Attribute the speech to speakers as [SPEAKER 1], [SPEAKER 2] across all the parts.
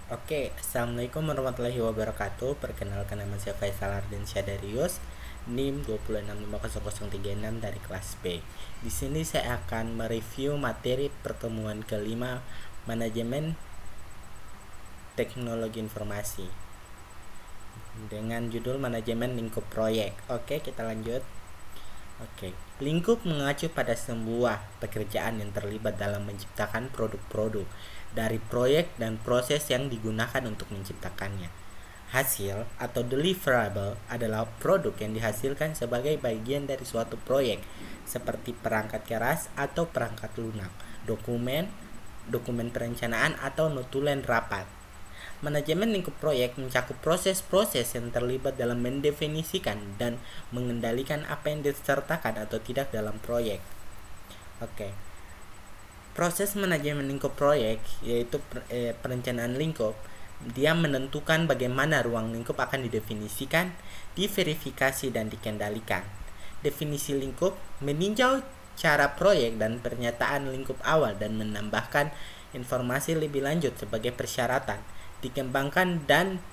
[SPEAKER 1] Oke, Assalamualaikum warahmatullahi wabarakatuh. Perkenalkan, nama saya Faisal Ardiansyah Darius, NIM 2650036 dari kelas B. Di sini saya akan mereview materi pertemuan kelima manajemen teknologi informasi dengan judul manajemen lingkup proyek. Oke, kita lanjut. Oke, lingkup mengacu pada sebuah pekerjaan yang terlibat dalam menciptakan produk-produk dari proyek dan proses yang digunakan untuk menciptakannya. Hasil atau deliverable adalah produk yang dihasilkan sebagai bagian dari suatu proyek, seperti perangkat keras atau perangkat lunak, dokumen perencanaan atau notulen rapat. Manajemen lingkup proyek mencakup proses-proses yang terlibat dalam mendefinisikan dan mengendalikan apa yang disertakan atau tidak dalam proyek. Oke. Proses manajemen lingkup proyek yaitu perencanaan lingkup. Dia menentukan bagaimana ruang lingkup akan didefinisikan, diverifikasi, dan dikendalikan. Definisi lingkup meninjau cara proyek dan pernyataan lingkup awal dan menambahkan informasi lebih lanjut sebagai persyaratan, dikembangkan dan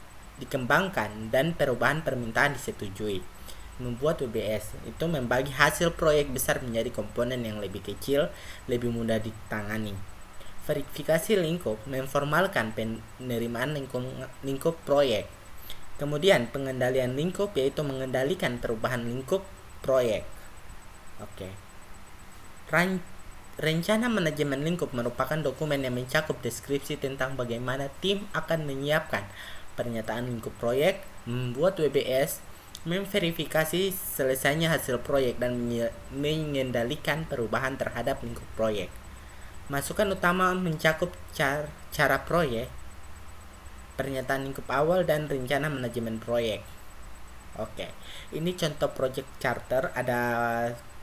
[SPEAKER 1] perubahan permintaan disetujui. Membuat WBS itu membagi hasil proyek besar menjadi komponen yang lebih kecil, lebih mudah ditangani. Verifikasi lingkup memformalkan penerimaan lingkup proyek. Kemudian pengendalian lingkup yaitu mengendalikan perubahan lingkup proyek. Oke. Rencana manajemen lingkup merupakan dokumen yang mencakup deskripsi tentang bagaimana tim akan menyiapkan pernyataan lingkup proyek, membuat WBS, memverifikasi selesainya hasil proyek, dan mengendalikan perubahan terhadap lingkup proyek. Masukan utama mencakup cara proyek, pernyataan lingkup awal, dan rencana manajemen proyek. Oke, ini contoh project charter, ada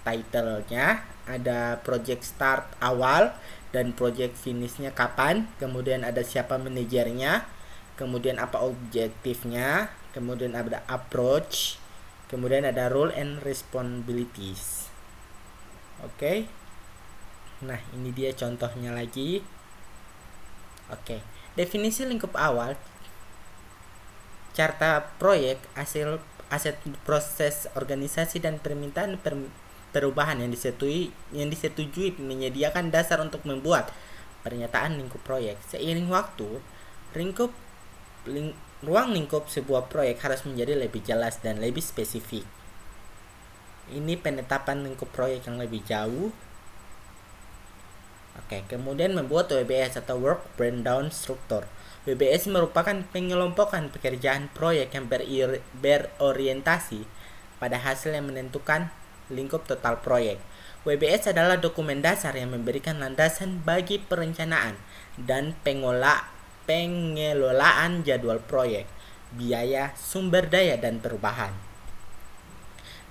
[SPEAKER 1] title-nya, ada project start awal dan project finishnya kapan, kemudian ada siapa manajernya, kemudian apa objektifnya, kemudian ada approach, kemudian ada role and responsibilities. Oke. Nah, ini dia contohnya lagi. Oke. Definisi lingkup awal. Carta proyek, aset proses organisasi dan permintaan perubahan yang disetujui menyediakan dasar untuk membuat pernyataan lingkup proyek. Seiring waktu, ruang lingkup sebuah proyek harus menjadi lebih jelas dan lebih spesifik. Ini penetapan lingkup proyek yang lebih jauh. Oke, kemudian membuat WBS atau Work Breakdown Structure. WBS merupakan pengelompokan pekerjaan proyek yang berorientasi pada hasil yang menentukan lingkup total proyek. WBS adalah dokumen dasar yang memberikan landasan bagi perencanaan dan pengelolaan jadwal proyek, biaya, sumber daya, dan perubahan.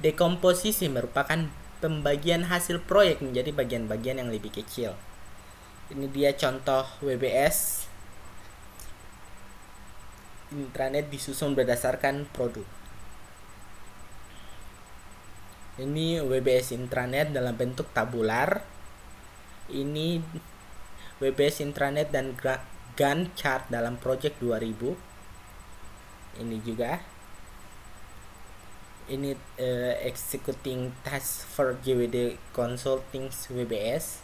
[SPEAKER 1] Dekomposisi merupakan pembagian hasil proyek menjadi bagian-bagian yang lebih kecil. Ini dia contoh WBS. Intranet disusun berdasarkan produk. Ini WBS intranet dalam bentuk tabular. Ini WBS intranet dan Gantt chart dalam project 2000. Ini juga. Ini executing task for JWD Consulting WBS.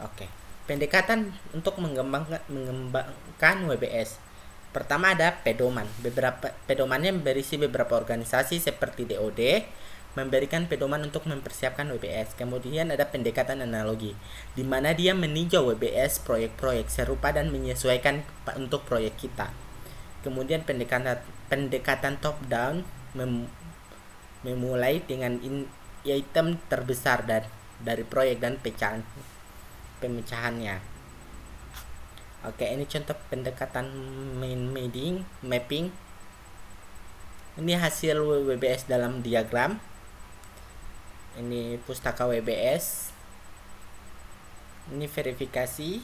[SPEAKER 1] Oke. Pendekatan untuk mengembangkan WBS. Pertama ada pedoman. Pedomannya berisi beberapa organisasi seperti DoD memberikan pedoman untuk mempersiapkan WBS. Kemudian ada pendekatan analogi, di mana dia meninjau WBS proyek-proyek serupa dan menyesuaikan untuk proyek kita. Kemudian pendekatan top down memulai dengan item terbesar dari proyek dan pemecahannya. Oke, ini contoh pendekatan mapping. Ini hasil WBS dalam diagram. Ini pustaka WBS. Ini verifikasi.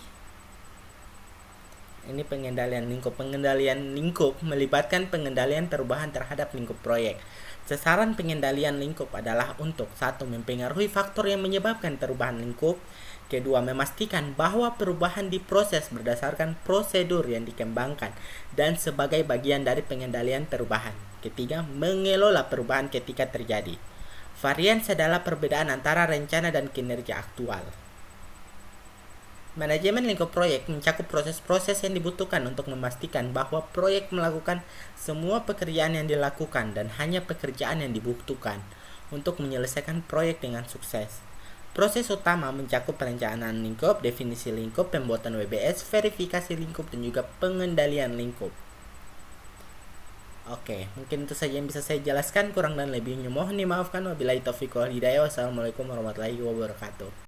[SPEAKER 1] Ini pengendalian lingkup. Pengendalian lingkup melibatkan pengendalian perubahan terhadap lingkup proyek. Sasaran pengendalian lingkup adalah untuk 1. Mempengaruhi faktor yang menyebabkan perubahan lingkup. Kedua, memastikan bahwa perubahan di proses berdasarkan prosedur yang dikembangkan dan sebagai bagian dari pengendalian perubahan. Ketiga, mengelola perubahan ketika terjadi. Varians adalah perbedaan antara rencana dan kinerja aktual. Manajemen lingkup proyek mencakup proses-proses yang dibutuhkan untuk memastikan bahwa proyek melakukan semua pekerjaan yang dilakukan dan hanya pekerjaan yang dibutuhkan untuk menyelesaikan proyek dengan sukses. Proses utama mencakup perencanaan lingkup, definisi lingkup, pembuatan WBS, verifikasi lingkup, dan juga pengendalian lingkup. Oke, mungkin itu saja yang bisa saya jelaskan. Kurang dan lebihnya mohon dimaafkan. Wabillahi taufiq wal hidayah. Wassalamualaikum warahmatullahi wabarakatuh.